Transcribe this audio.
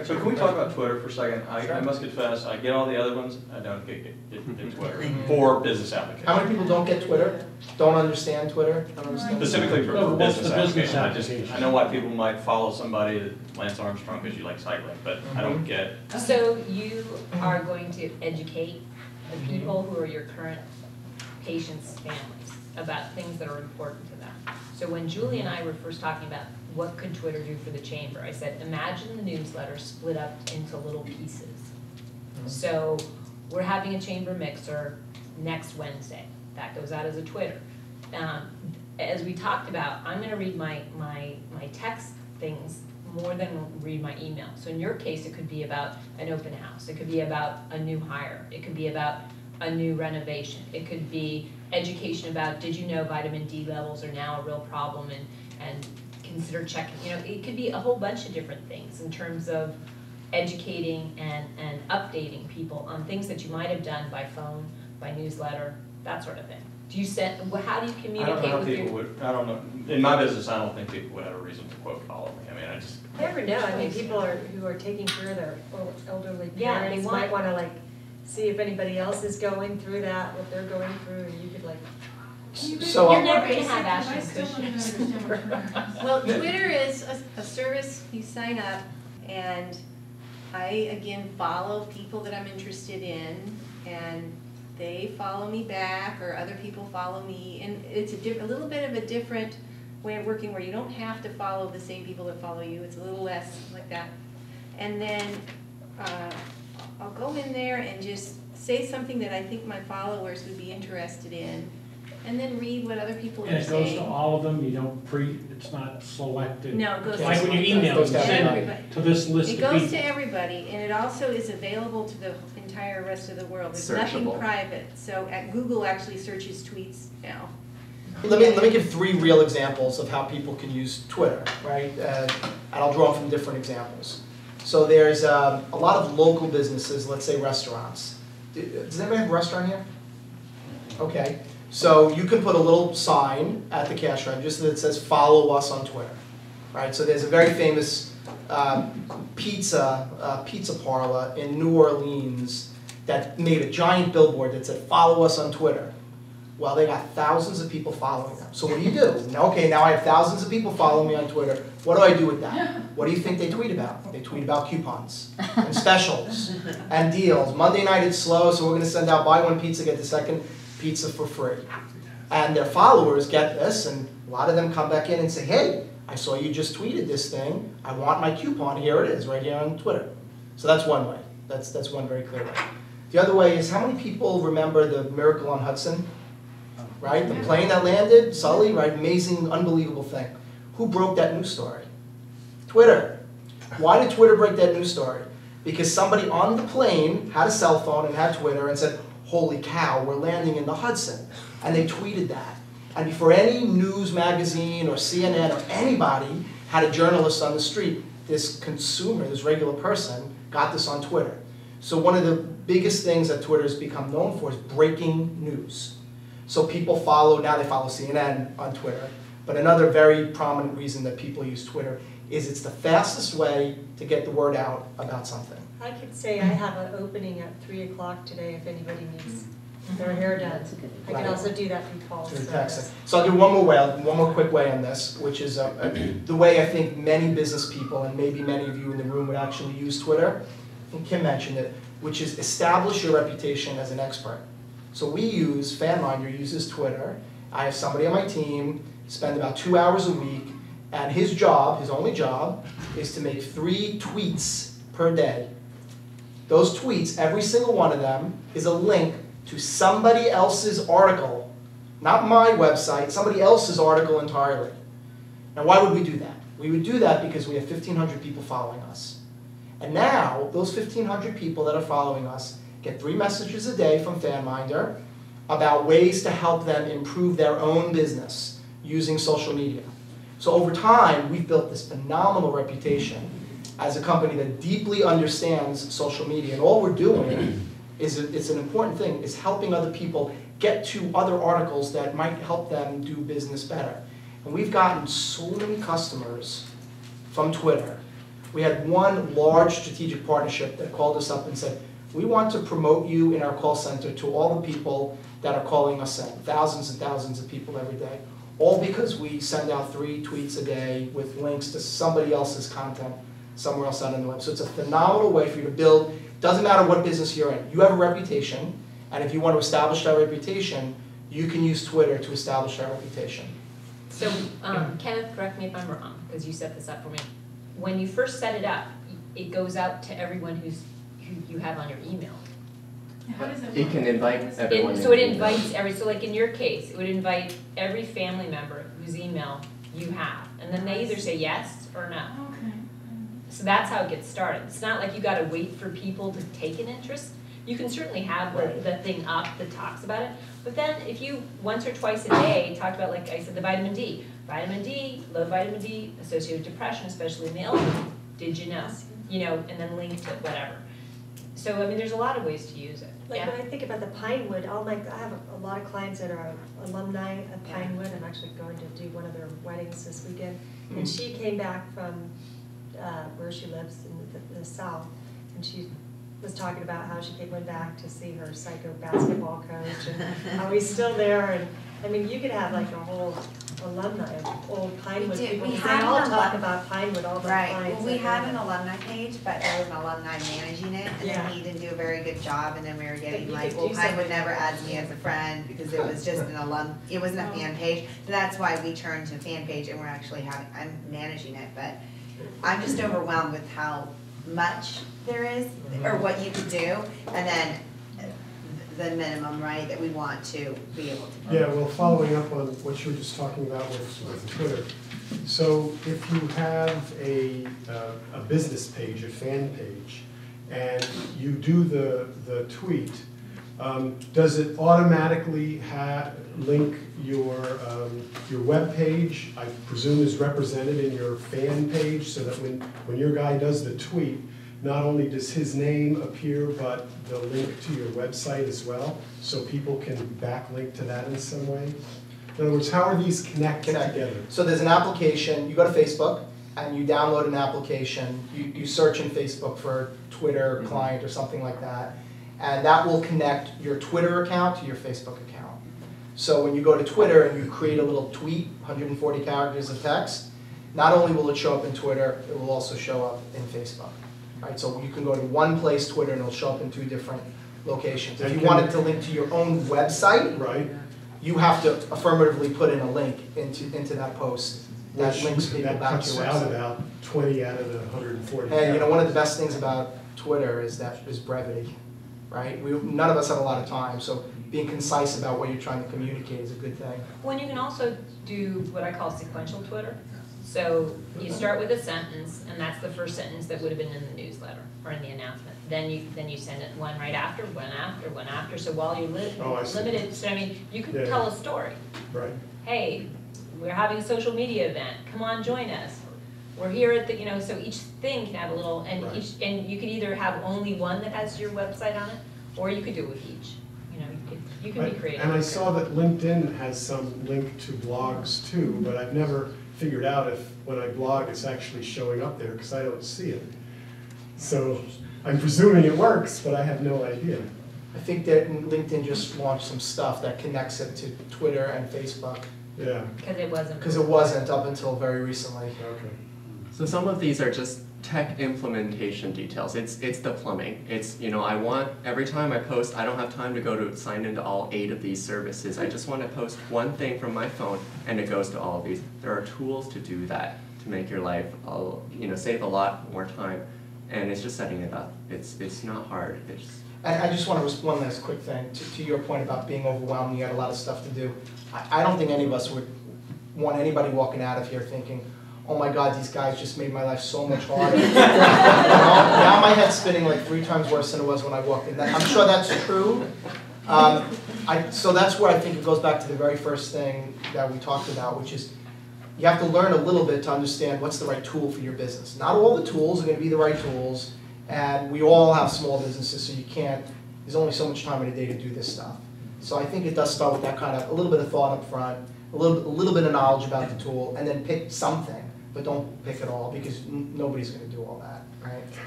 So can we talk about Twitter for a second? I must confess, I get all the other ones, I don't get Twitter for business applications. How many people don't get Twitter? Don't understand Twitter? Don't understand Specifically for business applications. application? I know why people might follow somebody, that Lance Armstrong, because you like cycling, but I don't get. So you are going to educate the people who are your current patients' families about things that are important to them. So when Julie and I were first talking about what could Twitter do for the chamber, I said, imagine the newsletter split up into little pieces. So we're having a chamber mixer next Wednesday. That goes out as a Twitter. As we talked about, I'm going to read my text things more than read my email. So in your case, it could be about an open house. It could be about a new hire. It could be about a new renovation. It could be education about, did you know vitamin D levels are now a real problem, and consider checking. You know, it could be a whole bunch of different things in terms of educating and updating people on things that you might have done by phone, by newsletter, that sort of thing. Do you send, how do you communicate with your... I don't know. In my business, I don't think people would have a reason to quote follow me. I mean, I just... You never know. I mean, people who are taking care of their elderly parents might want to like see if anybody else is going through that, what they're going through, and you could like... So You're never going to have Ashton Kutcher. Well, Twitter is a service you sign up, and I, again, follow people that I'm interested in, and they follow me back, or other people follow me, and it's a little bit of a different way of working where you don't have to follow the same people that follow you. It's a little less like that. And then I'll go in there and just say something that I think my followers would be interested in, and then read what other people And are it goes saying. to all of them, you don't it's not selected? No, it goes to Like when you email, goes you to send everybody. it to this list It of goes people. to everybody, and it also is available to the entire rest of the world. There's nothing Searchable. private. So Google actually searches tweets now. Let me give 3 real examples of how people can use Twitter, right? And I'll draw from different examples. So there's a lot of local businesses, let's say restaurants. Does anybody have a restaurant here? Okay. So you can put a little sign at the cash register that says follow us on Twitter, right? So there's a very famous pizza parlor in New Orleans that made a giant billboard that said follow us on Twitter. Well, they got thousands of people following them. So what do you do? Okay, now I have thousands of people following me on Twitter. What do I do with that? What do you think they tweet about? They tweet about coupons and specials and deals. Monday night it's slow, so we're going to send out buy one pizza, get the second pizza for free. And their followers get this, and a lot of them come back in and say, hey, I saw you just tweeted this thing. I want my coupon. Here it is, right here on Twitter. So that's one way. That's one very clear way. The other way is, how many people remember the Miracle on Hudson? Right? The plane that landed, Sully, right? Amazing, unbelievable thing. Who broke that news story? Twitter. Why did Twitter break that news story? Because somebody on the plane had a cell phone and had Twitter and said, holy cow, we're landing in the Hudson. And they tweeted that. And before any news magazine or CNN or anybody had a journalist on the street, this consumer, this regular person, got this on Twitter. So one of the biggest things that Twitter has become known for is breaking news. So people now they follow CNN on Twitter. But another very prominent reason that people use Twitter is it's the fastest way to get the word out about something. I could say I have an opening at 3 o'clock today if anybody needs their hair done. I can also do that through calls. Through texting. So I'll do one more quick way on this, which is the way I think many business people, and maybe many of you in the room would actually use Twitter, and Kim mentioned it, which is establish your reputation as an expert. So FanMinder uses Twitter. I have somebody on my team spend about 2 hours a week, and his only job, is to make 3 tweets per day. Those tweets, every single one of them, is a link to somebody else's article. Not my website, somebody else's article entirely. Now, why would we do that? We would do that because we have 1,500 people following us. And now, those 1,500 people that are following us get 3 messages a day from FanMinder about ways to help them improve their own business using social media. So over time, we've built this phenomenal reputation as a company that deeply understands social media. And all we're doing is, it's an important thing, is helping other people get to other articles that might help them do business better. And we've gotten so many customers from Twitter We had one large strategic partnership that called us up and said, we want to promote you in our call center to all the people that are calling us in, thousands and thousands of people every day, all because we send out 3 tweets a day with links to somebody else's content somewhere else out on the web. So it's a phenomenal way for you to build. Doesn't matter what business you're in. You have a reputation, and if you want to establish that reputation, you can use Twitter to establish that reputation. So, Kenneth, correct me if I'm wrong, because you set this up for me. When you first set it up, it goes out to everyone who you have on your email. How does it It work? can invite everyone. So it into invites so like in your case, it would invite every family member whose email you have. And then they either say yes or no. Okay. So that's how it gets started. It's not like you gotta wait for people to take an interest. You can certainly have the thing up that talks about it. But then if you once or twice a day talked about, like I said, the vitamin D, low vitamin D associated with depression, especially in the elderly. Did you know? You know, and then link to whatever. So I mean, there's a lot of ways to use it. Like Yeah. when I think about the Pinewood, I have a lot of clients that are alumni of Pinewood. I'm actually going to do one of their weddings this weekend. And she came back from where she lives in the south, and she was talking about how she went back to see her psycho basketball coach and how he's still there. And I mean, you could have like a whole alumni of old Pinewood We did. people. We because had they all an talk alum- about Pinewood all the Right, time. well, we had an alumni page, but there was an alumni managing it, and Yeah. then he didn't do a very good job, and then we were getting you like, could well, do Pinewood something. never adds me as a friend, because it was just an it wasn't a fan page. So that's why we turned to fan page, and we're actually I'm managing it, but I'm just overwhelmed with how much there is, or what you could do, and then the minimum, right, that we want to be able to. Yeah, well, following up on what you were just talking about with Twitter. So if you have a business page, a fan page, and you do the tweet, does it automatically link your web page? I presume is represented in your fan page, so that when your guy does the tweet, not only does his name appear, but the link to your website as well, so people can backlink to that in some way? In other words, how are these connected together? So there's an application, you go to Facebook, and you download an application, you search in Facebook for Twitter client or something like that, and that will connect your Twitter account to your Facebook account. So when you go to Twitter and you create a little tweet, 140 characters of text, not only will it show up in Twitter, it will also show up in Facebook. Right, so you can go to one place, Twitter, and it'll show up in 2 different locations. If you wanted to link to your own website, Right. you have to affirmatively put in a link into that post that links people That back to cuts your out website. about 20 out of the 140. And you know, one of the best things about Twitter is brevity, right? None of us have a lot of time, so being concise about what you're trying to communicate is a good thing. When you can also do what I call sequential Twitter. So you start with a sentence, and that's the first sentence that would have been in the newsletter or in the announcement. Then you send it one right after, one after, one after. So while you're I see. limited, so I mean, you could Yeah. tell a story. Right. Hey, we're having a social media event. Come on, join us. We're here at the, so each thing can have a little, and Right. and you could either have only one that has your website on it, or you could do it with each. You can be creative. And I saw that LinkedIn has some link to blogs too, but I've never figured out if when I blog it's actually showing up there, because I don't see it. So I'm presuming it works, but I have no idea. I think that LinkedIn just launched some stuff that connects it to Twitter and Facebook, Yeah, Because it wasn't. because it wasn't up until very recently. okay. So some of these are just tech implementation details. It's the plumbing. It's, I want, every time I post, I don't have time to go to sign into all 8 of these services. I just want to post one thing from my phone and it goes to all of these. There are tools to do that, to make your life, save a lot more time. And it's just setting it up. It's not hard. And I just want to one last quick thing to your point about being overwhelmed. You got a lot of stuff to do. I don't think any of us would want anybody walking out of here thinking, oh my God, these guys just made my life so much harder. Now my head's spinning like 3 times worse than it was when I walked in. I'm sure that's true. So that's where I think it goes back to the very first thing that we talked about, which is you have to learn a little bit to understand what's the right tool for your business. Not all the tools are going to be the right tools, and we all have small businesses, so there's only so much time in a day to do this stuff. So I think it does start with that kind of, a little bit of thought up front, a little bit of knowledge about the tool, and then pick something. but don't pick it all, because nobody's gonna do all that, right?